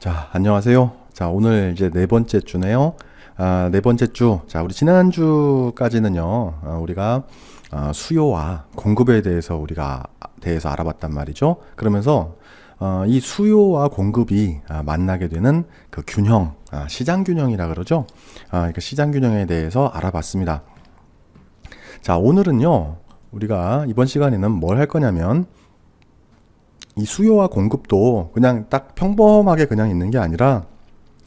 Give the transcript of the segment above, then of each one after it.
자, 안녕하세요. 자, 오늘 이제 네 번째 주네요. 네 번째 주. 자, 우리 지난주까지는요, 우리가 수요와 공급에 대해서 알아봤단 말이죠. 그러면서 이 수요와 공급이 만나게 되는 그 균형, 시장 균형이라 그러죠. 그 시장 균형에 대해서 알아봤습니다. 자, 오늘은요, 우리가 이번 시간에는 뭘 할 거냐면, 이 수요와 공급도 그냥 딱 평범하게 그냥 있는 게 아니라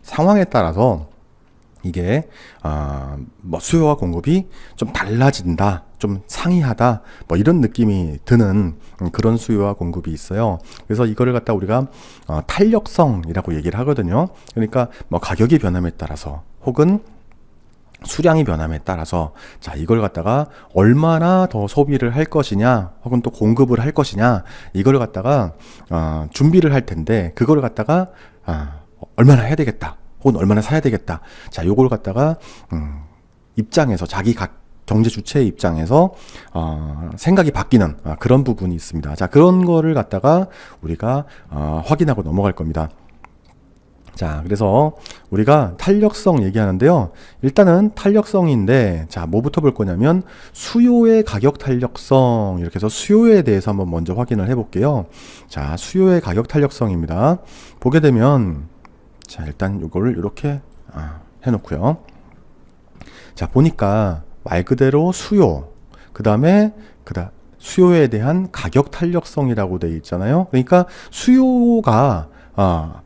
상황에 따라서 이게 뭐 수요와 공급이 좀 달라진다, 좀 상이하다, 뭐 이런 느낌이 드는 그런 수요와 공급이 있어요. 그래서 이거를 갖다 우리가 탄력성이라고 얘기를 하거든요. 그러니까 뭐 가격이 변함에 따라서 혹은 수량이 변함에 따라서 자 이걸 갖다가 얼마나 더 소비를 할 것이냐 혹은 또 공급을 할 것이냐 이걸 갖다가 준비를 할 텐데 그걸 갖다가 얼마나 해야 되겠다 혹은 얼마나 사야 되겠다 자 요걸 갖다가 입장에서 자기 각 경제 주체의 입장에서 생각이 바뀌는 그런 부분이 있습니다. 자 그런 거를 갖다가 우리가 확인하고 넘어갈 겁니다. 자, 그래서 우리가 탄력성 얘기하는데요. 일단은 탄력성인데, 자, 뭐부터 볼 거냐면, 수요의 가격 탄력성, 이렇게 해서 수요에 대해서 한번 먼저 확인을 해볼게요. 자, 수요의 가격 탄력성입니다. 보게 되면, 자, 일단 이거를 이렇게 해놓고요. 자, 보니까 말 그대로 수요, 그 다음에, 수요에 대한 가격 탄력성이라고 되어 있잖아요. 그러니까 수요가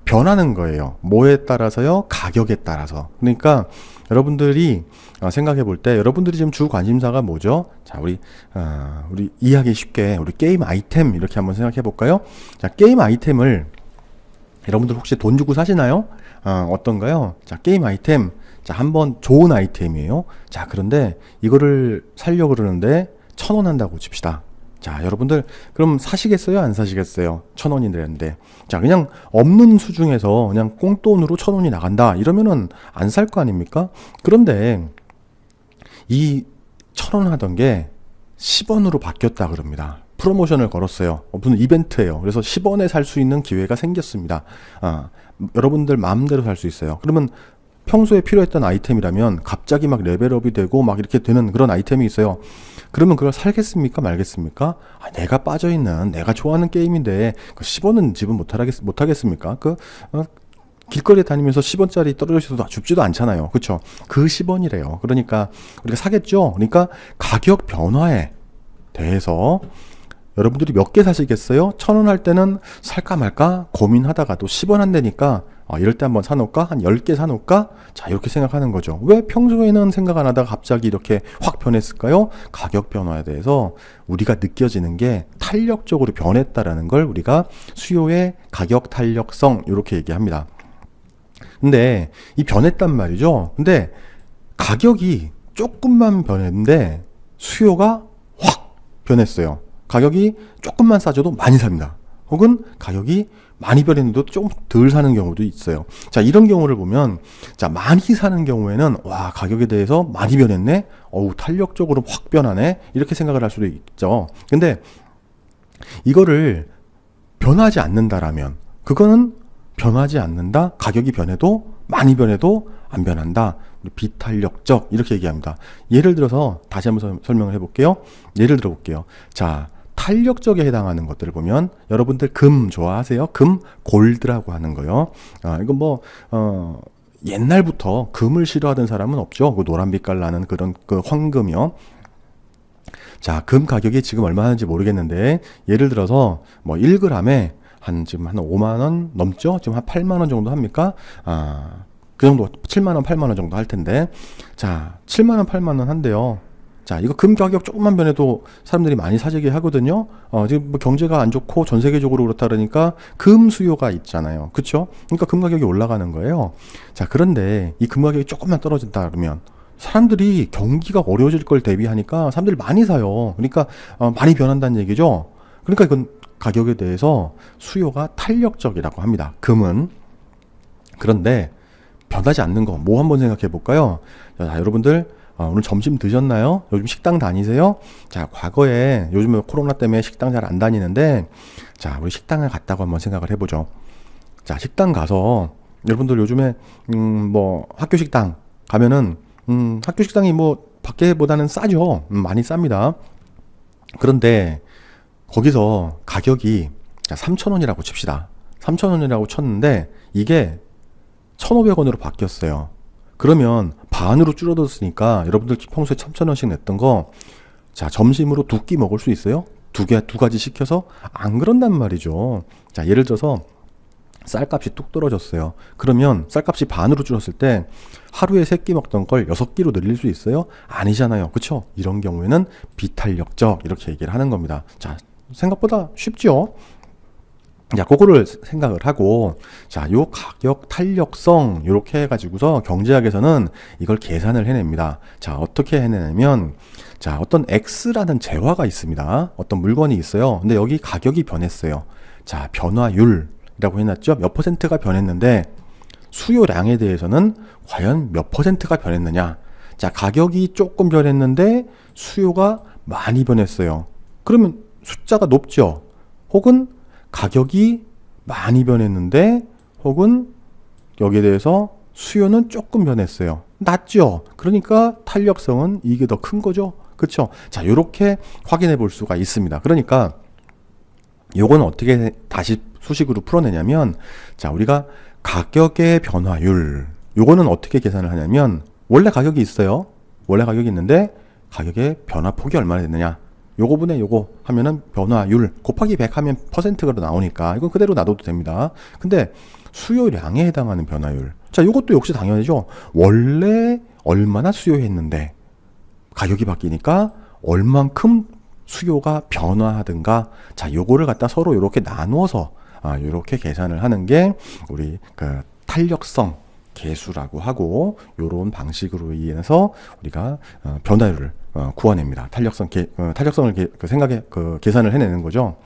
변하는 거예요. 뭐에 따라서요? 가격에 따라서. 그러니까 여러분들이 생각해 볼 때 여러분들이 지금 주 관심사가 뭐죠? 자, 우리 이해하기 쉽게 우리 게임 아이템 이렇게 한번 생각해 볼까요? 자, 게임 아이템을 여러분들 혹시 돈 주고 사시나요? 어떤가요? 자, 게임 아이템. 자, 한번 좋은 아이템이에요. 자, 그런데 이거를 사려고 그러는데 1,000원 한다고 칩시다. 자, 여러분들 그럼 사시겠어요? 안 사시겠어요? 1,000원이 되는데 자 그냥 없는 수중에서 그냥 꽁돈으로 1,000원이 나간다 이러면은 안 살 거 아닙니까? 그런데 이 1,000원 하던 게 10원으로 바뀌었다 그럽니다. 프로모션을 걸었어요. 무슨 이벤트예요. 그래서 10원에 살 수 있는 기회가 생겼습니다. 여러분들 마음대로 살 수 있어요. 그러면 평소에 필요했던 아이템이라면 갑자기 막 레벨업이 되고 막 이렇게 되는 그런 아이템이 있어요. 그러면 그걸 살겠습니까? 말겠습니까? 내가 빠져있는, 내가 좋아하는 게임인데, 그 10원은 지분 못하겠습니까? 길거리에 다니면서 10원짜리 떨어져도 줍지도 않잖아요. 그쵸? 그 10원이래요. 그러니까, 우리가 사겠죠? 그러니까, 가격 변화에 대해서, 여러분들이 몇 개 사시겠어요? 1,000원 할 때는 살까 말까 고민하다가도 10원 한대니까 이럴 때 한번 사놓을까? 한 10개 사놓을까? 자, 이렇게 생각하는 거죠. 왜 평소에는 생각 안 하다가 갑자기 이렇게 확 변했을까요? 가격 변화에 대해서 우리가 느껴지는 게 탄력적으로 변했다라는 걸 우리가 수요의 가격 탄력성 이렇게 얘기합니다. 근데 이 변했단 말이죠. 근데 가격이 조금만 변했는데 수요가 확 변했어요. 가격이 조금만 싸져도 많이 삽니다. 혹은 가격이 많이 변했는데도 좀 덜 사는 경우도 있어요. 자, 이런 경우를 보면, 자, 많이 사는 경우에는, 와, 가격에 대해서 많이 변했네? 탄력적으로 확 변하네? 이렇게 생각을 할 수도 있죠. 근데, 이거를 변하지 않는다라면, 그거는 변하지 않는다? 가격이 변해도, 많이 변해도 안 변한다? 비탄력적, 이렇게 얘기합니다. 예를 들어서, 다시 한번 설명을 해볼게요. 예를 들어 볼게요. 자, 탄력적에 해당하는 것들을 보면 여러분들 금 좋아하세요? 금 골드라고 하는 거요. 이건 뭐 옛날부터 금을 싫어하던 사람은 없죠. 그 노란 빛깔 나는 그런 그 황금이요. 자, 금 가격이 지금 얼마 하는지 모르겠는데 예를 들어서 뭐 1g에 지금 한 5만 원 넘죠? 지금 한 8만 원 정도 합니까? 그 정도 7만 원, 8만 원 정도 할 텐데. 자, 7만 원, 8만 원 한대요. 자, 이거 금 가격 조금만 변해도 사람들이 많이 사재기 하거든요. 지금 뭐 경제가 안 좋고 전 세계적으로 그렇다 그러니까 금 수요가 있잖아요. 그쵸? 그러니까 금 가격이 올라가는 거예요. 자, 그런데 이 금 가격이 조금만 떨어진다 그러면 사람들이 경기가 어려워질 걸 대비하니까 사람들이 많이 사요. 그러니까 많이 변한다는 얘기죠. 그러니까 이건 가격에 대해서 수요가 탄력적이라고 합니다. 금은. 그런데 변하지 않는 거 뭐 한번 생각해 볼까요? 자, 여러분들 오늘 점심 드셨나요? 요즘 식당 다니세요? 자, 과거에 요즘에 코로나 때문에 식당 잘 안 다니는데 자, 우리 식당을 갔다고 한번 생각을 해보죠. 자, 식당 가서 여러분들 요즘에 뭐 학교 식당 가면은 학교 식당이 뭐 밖에보다는 싸죠. 많이 쌉니다. 그런데 거기서 가격이 3,000원이라고 칩시다. 3,000원이라고 쳤는데 이게 1,500원으로 바뀌었어요. 그러면 반으로 줄어들었으니까 여러분들 평소에 3,000원씩 냈던 거, 자, 점심으로 두 끼 먹을 수 있어요? 두 가지 시켜서? 안 그런단 말이죠. 자, 예를 들어서 쌀값이 뚝 떨어졌어요. 그러면 쌀값이 반으로 줄었을 때 하루에 3끼 먹던 걸 6끼로 늘릴 수 있어요? 아니잖아요. 그쵸? 이런 경우에는 비탄력적, 이렇게 얘기를 하는 겁니다. 자, 생각보다 쉽죠? 자, 그거를 생각을 하고, 자, 요 가격 탄력성, 요렇게 해가지고서 경제학에서는 이걸 계산을 해냅니다. 자, 어떻게 해내냐면, 자, 어떤 X라는 재화가 있습니다. 어떤 물건이 있어요. 근데 여기 가격이 변했어요. 자, 변화율이라고 해놨죠? 몇 퍼센트가 변했는데, 수요량에 대해서는 과연 몇 퍼센트가 변했느냐? 자, 가격이 조금 변했는데, 수요가 많이 변했어요. 그러면 숫자가 높죠? 혹은 가격이 많이 변했는데 혹은 여기에 대해서 수요는 조금 변했어요. 낮죠? 그러니까 탄력성은 이게 더 큰 거죠. 그렇죠? 자, 요렇게 확인해 볼 수가 있습니다. 그러니까 요건 어떻게 다시 수식으로 풀어내냐면, 자, 우리가 가격의 변화율, 요거는 어떻게 계산을 하냐면, 원래 가격이 있어요. 원래 가격이 있는데 가격의 변화폭이 얼마나 됐느냐, 요거분의 요거 하면은 변화율 곱하기 100 하면 퍼센트가 나오니까 이건 그대로 놔둬도 됩니다. 근데 수요량에 해당하는 변화율, 자, 요것도 역시 당연하죠. 원래 얼마나 수요했는데 가격이 바뀌니까 얼만큼 수요가 변화하든가, 자, 요거를 갖다 서로 요렇게 나누어서 요렇게 계산을 하는 게 우리 그 탄력성 계수라고 하고, 요런 방식으로 인해서 우리가 변화율을 구해냅니다. 탄력성을 계산을 해내는 거죠.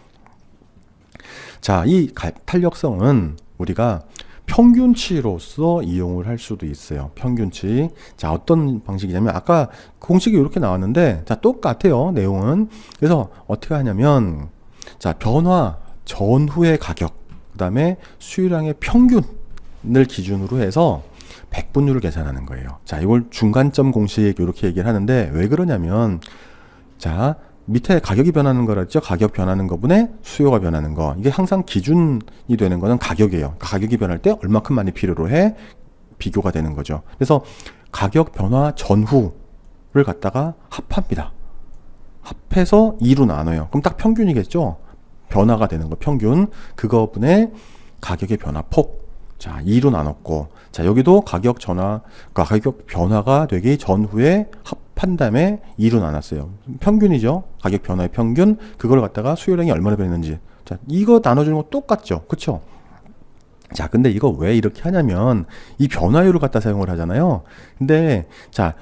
자, 이 탄력성은 우리가 평균치로서 이용을 할 수도 있어요. 평균치. 자, 어떤 방식이냐면, 아까 공식이 이렇게 나왔는데, 자, 똑같아요. 내용은. 그래서 어떻게 하냐면, 자, 변화 전후의 가격, 그 다음에 수요량의 평균을 기준으로 해서 백분율을 계산하는 거예요. 자, 이걸 중간점 공식 이렇게 얘기를 하는데, 왜 그러냐면, 자, 밑에 가격이 변하는 거랬죠. 가격 변하는 거분에 수요가 변하는 거. 이게 항상 기준이 되는 거는 가격이에요. 그러니까 가격이 변할 때 얼마큼 많이 필요로 해 비교가 되는 거죠. 그래서 가격 변화 전후를 갖다가 합합니다. 합해서 2로 나눠요. 그럼 딱 평균이겠죠. 변화가 되는 거, 평균. 그거분에 가격의 변화폭. 자, 2로 나눴고, 자, 여기도 가격 변화가 되기 전후에 합한 다음에 2로 나눴어요. 평균이죠. 가격 변화의 평균. 그걸 갖다가 수요량이 얼마나 변했는지. 자, 이거 나눠주는 거 똑같죠. 그쵸? 자, 근데 이거 왜 이렇게 하냐면, 이 변화율을 갖다 사용을 하잖아요. 근데, 자,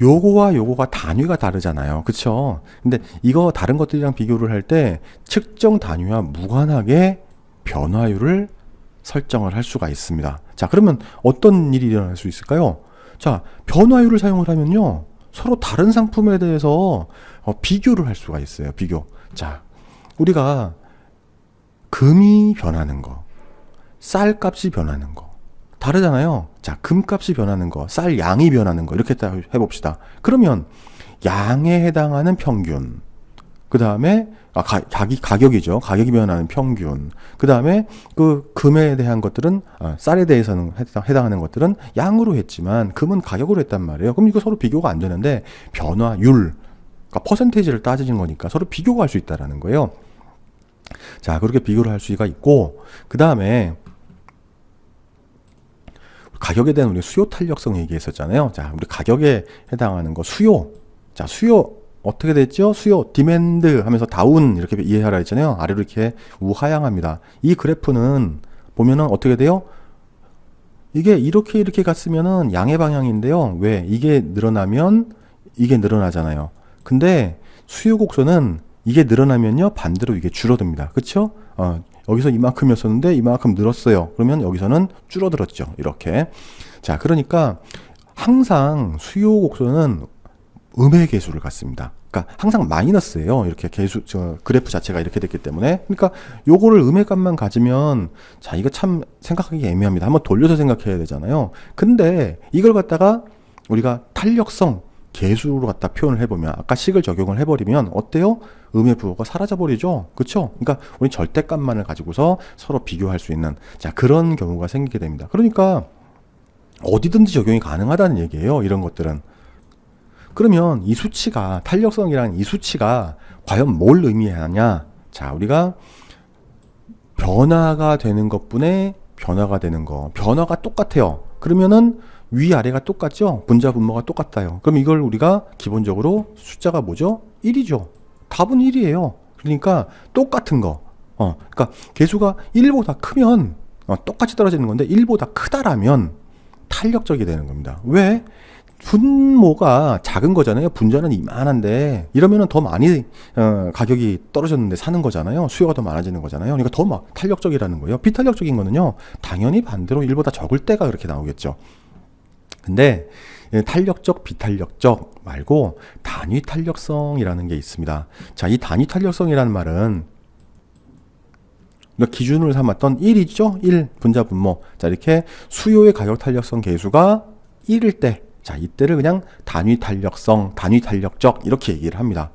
요거와 요거가 단위가 다르잖아요. 그쵸? 근데 이거 다른 것들이랑 비교를 할 때 측정 단위와 무관하게 변화율을 설정을 할 수가 있습니다. 자, 그러면 어떤 일이 일어날 수 있을까요? 자, 변화율을 사용을 하면요, 서로 다른 상품에 대해서 비교를 할 수가 있어요. 비교. 자, 우리가 금이 변하는 거, 쌀값이 변하는 거 다르잖아요. 자, 금값이 변하는 거, 쌀 양이 변하는 거, 이렇게 딱 해봅시다. 그러면 양에 해당하는 평균, 그 다음에 가격이죠. 가격이 변하는 평균. 그 다음에 그 금에 대한 것들은, 쌀에 대해서는 해당하는 것들은 양으로 했지만 금은 가격으로 했단 말이에요. 그럼 이거 서로 비교가 안 되는데, 변화율, 그러니까 퍼센테이지를 따지는 거니까 서로 비교가 할 수 있다라는 거예요. 자, 그렇게 비교를 할 수가 있고, 그 다음에 가격에 대한 우리 수요 탄력성 얘기했었잖아요. 자, 우리 가격에 해당하는 거 수요. 자, 수요 어떻게 됐죠? 수요, 디맨드 하면서 다운 이렇게 이해하라 했잖아요. 아래로 이렇게 우하향합니다. 이 그래프는 보면은 어떻게 돼요? 이게 이렇게 갔으면은 양의 방향인데요. 왜? 이게 늘어나면 이게 늘어나잖아요. 근데 수요 곡선은 이게 늘어나면요, 반대로 이게 줄어듭니다. 그쵸? 여기서 이만큼이었었는데 이만큼 늘었어요. 그러면 여기서는 줄어들었죠. 이렇게. 자, 그러니까 항상 수요 곡선은 음의 계수를 갖습니다. 그러니까 항상 마이너스예요. 이렇게 그래프 자체가 이렇게 됐기 때문에. 그러니까 요거를 음해값만 가지면 자, 이거 참 생각하기 애매합니다. 한번 돌려서 생각해야 되잖아요. 근데 이걸 갖다가 우리가 탄력성 계수로 갖다 표현을 해보면, 아까 식을 적용을 해버리면 어때요? 음의 부호가 사라져버리죠. 그쵸? 그러니까 우리 절대값만을 가지고서 서로 비교할 수 있는, 자, 그런 경우가 생기게 됩니다. 그러니까 어디든지 적용이 가능하다는 얘기예요. 이런 것들은. 그러면 이 수치가, 탄력성이라는 이 수치가 과연 뭘 의미하냐? 자, 우리가 변화가 되는 것분에 변화가 되는 거, 변화가 똑같아요. 그러면은 위아래가 똑같죠? 분자 분모가 똑같아요. 그럼 이걸 우리가 기본적으로 숫자가 뭐죠? 1이죠. 답은 1이에요. 그러니까 똑같은 거. 그러니까 개수가 1보다 크면 똑같이 떨어지는 건데 1보다 크다라면 탄력적이 되는 겁니다. 왜? 분모가 작은 거잖아요. 분자는 이만한데 이러면은 더 많이 가격이 떨어졌는데 사는 거잖아요. 수요가 더 많아지는 거잖아요. 그러니까 더 막 탄력적이라는 거예요. 비탄력적인 거는요, 당연히 반대로 1보다 적을 때가 그렇게 나오겠죠. 근데 탄력적, 비탄력적 말고 단위 탄력성이라는 게 있습니다. 자, 이 단위 탄력성이라는 말은 기준으로 삼았던 1이죠. 1 분자 분모. 자, 이렇게 수요의 가격 탄력성 계수가 1일 때, 자, 이때를 그냥 단위 탄력성, 단위 탄력적 이렇게 얘기를 합니다.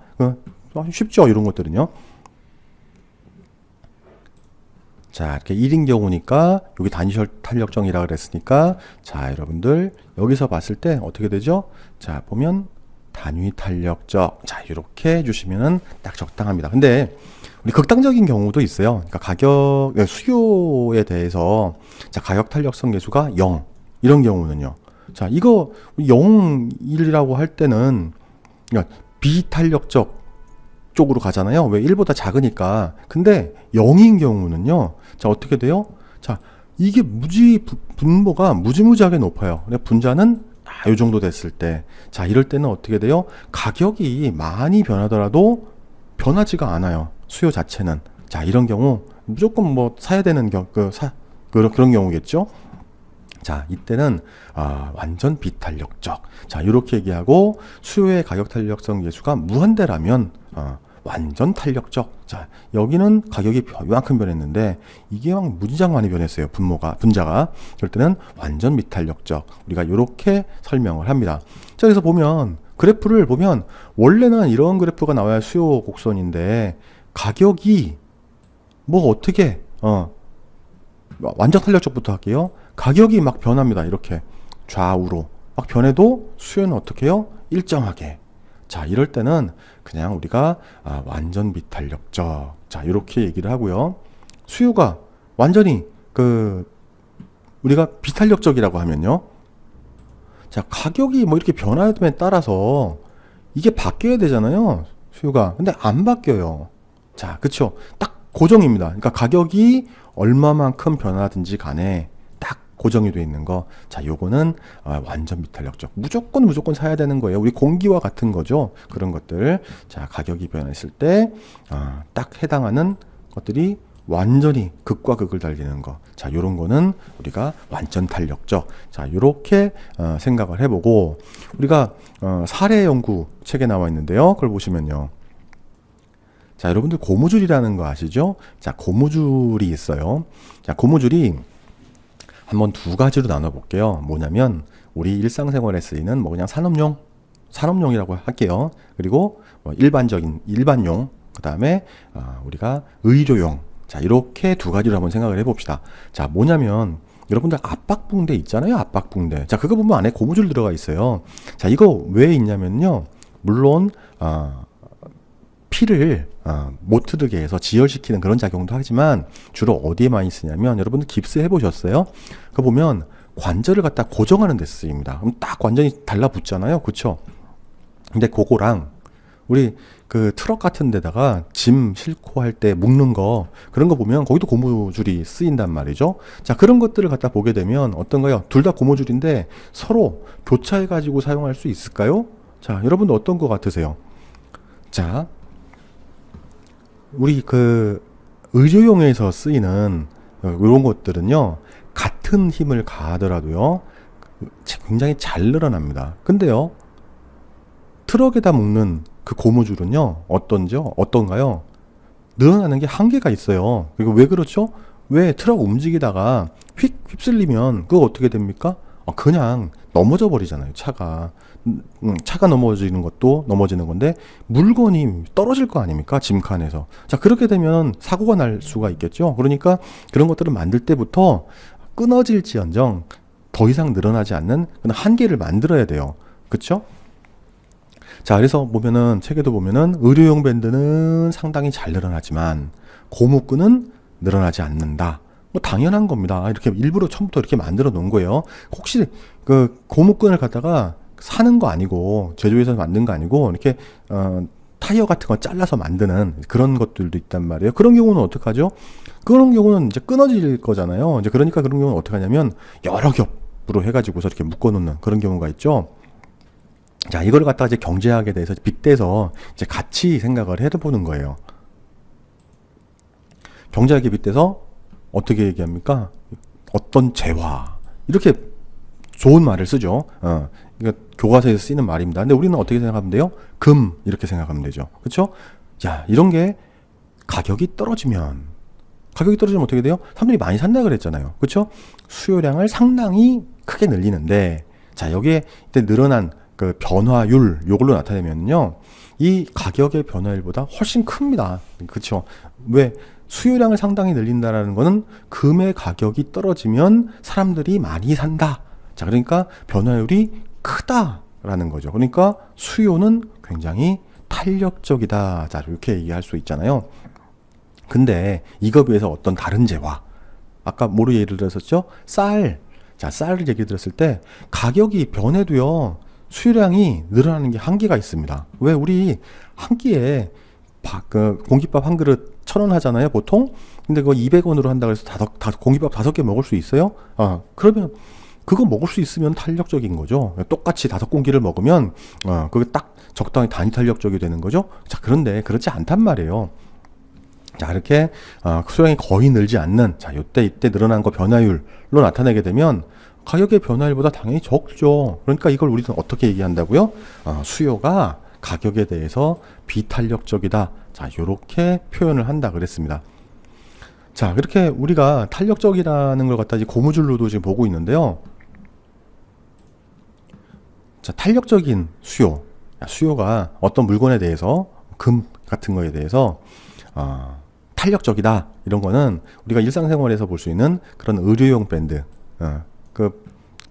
쉽죠, 이런 것들은요. 자, 이렇게 1인 경우니까 여기 단위 탄력성이라 그랬으니까, 자, 여러분들 여기서 봤을 때 어떻게 되죠? 자, 보면 단위 탄력적, 자, 이렇게 해주시면은 딱 적당합니다. 근데 우리 극단적인 경우도 있어요. 그러니까 수요에 대해서, 자, 가격 탄력성 계수가 0 이런 경우는요. 자, 이거 0이라고 할 때는 그러니까 비탄력적 쪽으로 가잖아요. 왜? 1보다 작으니까. 근데 0인 경우는요, 자, 어떻게 돼요? 자, 이게 분모가 무지무지하게 높아요. 분자는 요 정도 됐을 때, 자, 이럴 때는 어떻게 돼요? 가격이 많이 변하더라도 변하지가 않아요. 수요 자체는. 자, 이런 경우 무조건 뭐 사야 되는 그런 경우겠죠. 자, 이때는 완전 비탄력적. 자, 이렇게 얘기하고, 수요의 가격 탄력성 계수가 무한대라면 완전 탄력적. 자, 여기는 가격이 이만큼 변했는데 이게 막 무지장 많이 변했어요. 분자가. 그럴 때는 완전 비탄력적. 우리가 이렇게 설명을 합니다. 자, 그래서 보면 그래프를 보면 원래는 이런 그래프가 나와야 수요 곡선인데, 가격이 뭐 어떻게 완전 탄력적부터 할게요. 가격이 막 변합니다. 이렇게 좌우로 막 변해도 수요는 어떻게 해요? 일정하게. 자, 이럴 때는 그냥 우리가 완전 비탄력적. 자, 이렇게 얘기를 하고요. 수요가 완전히 우리가 비탄력적이라고 하면요. 자, 가격이 뭐 이렇게 변화됨에 따라서 이게 바뀌어야 되잖아요. 수요가. 근데 안 바뀌어요. 자, 그쵸? 딱 고정입니다. 그러니까 가격이 얼마만큼 변하든지 간에 딱 고정이 돼 있는 거. 자, 요거는 완전 비탄력적. 무조건 사야 되는 거예요. 우리 공기와 같은 거죠. 그런 것들. 자, 가격이 변했을 때 딱 해당하는 것들이 완전히 극과 극을 달리는 거. 자, 요런 거는 우리가 완전 탄력적. 자, 요렇게 생각을 해보고, 우리가 사례 연구 책에 나와 있는데요. 그걸 보시면요. 자, 여러분들 고무줄이라는 거 아시죠? 자, 고무줄이 있어요. 자, 고무줄이 한번 두 가지로 나눠볼게요. 뭐냐면 우리 일상생활에 쓰이는 뭐 그냥 산업용이라고 할게요. 그리고 뭐 일반용, 그 다음에 우리가 의료용. 자, 이렇게 두 가지로 한번 생각을 해봅시다. 자, 뭐냐면 여러분들 압박붕대 있잖아요. 압박붕대. 자, 그거 보면 안에 고무줄 들어가 있어요. 자, 이거 왜 있냐면요. 물론 피를 못 흐르게 해서 지혈시키는 그런 작용도 하지만 주로 어디에 많이 쓰냐면, 여러분들 깁스 해보셨어요? 그거 보면 관절을 갖다 고정하는 데 쓰입니다. 그럼 딱 완전히 달라붙잖아요. 그쵸? 근데 그거랑 우리 트럭 같은 데다가 짐 싣고 할 때 묶는 거, 그런 거 보면 거기도 고무줄이 쓰인단 말이죠. 자, 그런 것들을 갖다 보게 되면 어떤가요? 둘 다 고무줄인데 서로 교차해 가지고 사용할 수 있을까요? 자, 여러분들 어떤 거 같으세요? 자, 우리 의료용에서 쓰이는 이런 것들은요, 같은 힘을 가하더라도요 굉장히 잘 늘어납니다. 근데요, 트럭에다 묶는 그 고무줄은요, 어떤가요? 늘어나는 게 한계가 있어요. 그리고 왜 그렇죠? 왜 트럭 움직이다가 휩쓸리면 그거 어떻게 됩니까? 그냥 넘어져 버리잖아요, 차가. 차가 넘어지는 것도 넘어지는 건데 물건이 떨어질 거 아닙니까? 짐칸에서. 자, 그렇게 되면 사고가 날 수가 있겠죠. 그러니까 그런 것들을 만들 때부터 끊어질지언정 더 이상 늘어나지 않는 그런 한계를 만들어야 돼요. 그렇죠? 자, 그래서 보면은 책에도 보면은 의료용 밴드는 상당히 잘 늘어나지만 고무끈은 늘어나지 않는다. 뭐 당연한 겁니다. 이렇게 일부러 처음부터 이렇게 만들어 놓은 거예요. 혹시 그 고무끈을 갖다가 사는 거 아니고 제조해서 만든 거 아니고 이렇게 타이어 같은 거 잘라서 만드는 그런 것들도 있단 말이에요. 그런 경우는 어떡하죠? 그런 경우는 이제 끊어질 거잖아요. 이제 그러니까 그런 경우는 어떻게 하냐면 여러 겹으로 해가지고서 이렇게 묶어 놓는 그런 경우가 있죠. 자, 이걸 갖다가 이제 경제학에 대해서 빗대서 이제 같이 생각을 해보는 거예요. 경제학에 빗대서 어떻게 얘기합니까? 어떤 재화. 이렇게 좋은 말을 쓰죠. 이거 교과서에서 쓰이는 말입니다. 근데 우리는 어떻게 생각하면 돼요? 금, 이렇게 생각하면 되죠. 그쵸? 자, 이런 게 가격이 떨어지면 어떻게 돼요? 사람들이 많이 산다 그랬잖아요. 그쵸? 수요량을 상당히 크게 늘리는데, 자, 여기에 늘어난 그 변화율, 요걸로 나타내면요, 이 가격의 변화율보다 훨씬 큽니다. 그쵸? 왜? 수요량을 상당히 늘린다라는 거는 금의 가격이 떨어지면 사람들이 많이 산다. 자, 그러니까 변화율이 크다라는 거죠. 그러니까 수요는 굉장히 탄력적이다. 자, 이렇게 얘기할 수 있잖아요. 근데 이거 비해서 어떤 다른 재화, 아까 뭐로 예를 들었었죠? 쌀. 자, 쌀을 얘기 들었을 때 가격이 변해도요, 수요량이 늘어나는 게 한계가 있습니다. 왜? 우리 한 끼에 공깃밥 한 그릇 1,000원 하잖아요, 보통. 근데 그거 200원으로 한다고 해서 공깃밥 5개 먹을 수 있어요? 그러면 그거 먹을 수 있으면 탄력적인 거죠. 똑같이 5공기를 먹으면 그게 딱 적당히 단위 탄력적이 되는 거죠. 자, 그런데 그렇지 않단 말이에요. 자, 이렇게 수량이 거의 늘지 않는, 자, 이때 늘어난 거 변화율로 나타내게 되면 가격의 변화율보다 당연히 적죠. 그러니까 이걸 우리는 어떻게 얘기한다고요? 수요가 가격에 대해서 비탄력적이다. 자, 요렇게 표현을 한다 그랬습니다. 자, 그렇게 우리가 탄력적이라는 걸 갖다 이제 고무줄로도 지금 보고 있는데요. 자, 탄력적인 수요가 어떤 물건에 대해서, 금 같은 거에 대해서 탄력적이다. 이런 거는 우리가 일상생활에서 볼 수 있는 그런 의료용 밴드, 그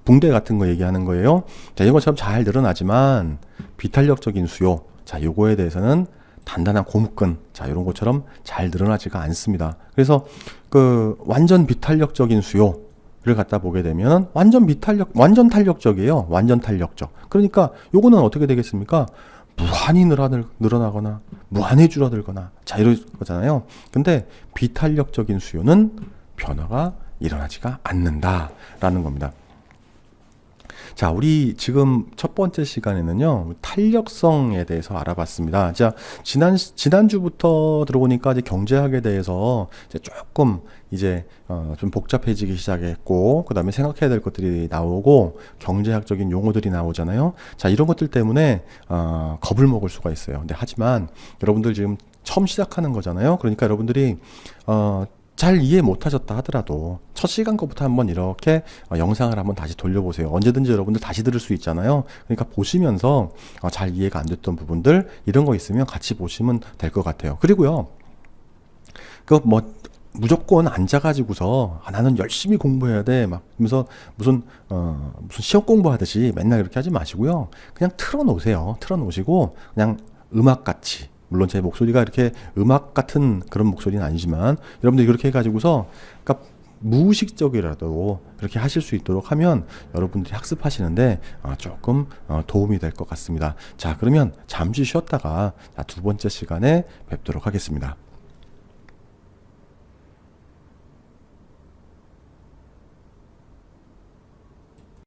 붕대 같은 거 얘기하는 거예요. 자, 이런 것처럼 잘 늘어나지만 비탄력적인 수요, 자, 요거에 대해서는 단단한 고무끈, 자, 이런 것처럼 잘 늘어나지가 않습니다. 그래서 그 완전 비탄력적인 수요를 갖다 보게 되면 완전 탄력적이에요. 완전 탄력적. 그러니까 요거는 어떻게 되겠습니까? 무한히 늘어나거나 무한히 줄어들거나, 자, 이럴 거잖아요. 근데 비탄력적인 수요는 변화가 일어나지가 않는다라는 겁니다. 자, 우리 지금 첫 번째 시간에는요, 탄력성에 대해서 알아봤습니다. 자, 지난주부터 들어보니까 이제 경제학에 대해서 이제 조금 좀 복잡해지기 시작했고, 그 다음에 생각해야 될 것들이 나오고, 경제학적인 용어들이 나오잖아요. 자, 이런 것들 때문에, 겁을 먹을 수가 있어요. 근데 하지만 여러분들 지금 처음 시작하는 거잖아요. 그러니까 여러분들이, 잘 이해 못하셨다 하더라도 첫 시간 거부터 한번 이렇게 영상을 한번 다시 돌려보세요. 언제든지 여러분들 다시 들을 수 있잖아요. 그러니까 보시면서 잘 이해가 안 됐던 부분들, 이런 거 있으면 같이 보시면 될 것 같아요. 그리고요, 무조건 앉아가지고서 나는 열심히 공부해야 돼 막 하면서 무슨 시험 공부하듯이 맨날 이렇게 하지 마시고요. 그냥 틀어놓으시고 그냥 음악같이, 물론 제 목소리가 이렇게 음악 같은 그런 목소리는 아니지만 여러분들이 그렇게 해가지고서, 그러니까 무의식적이라도 그렇게 하실 수 있도록 하면 여러분들이 학습하시는데 조금 도움이 될 것 같습니다. 자, 그러면 잠시 쉬었다가 두 번째 시간에 뵙도록 하겠습니다.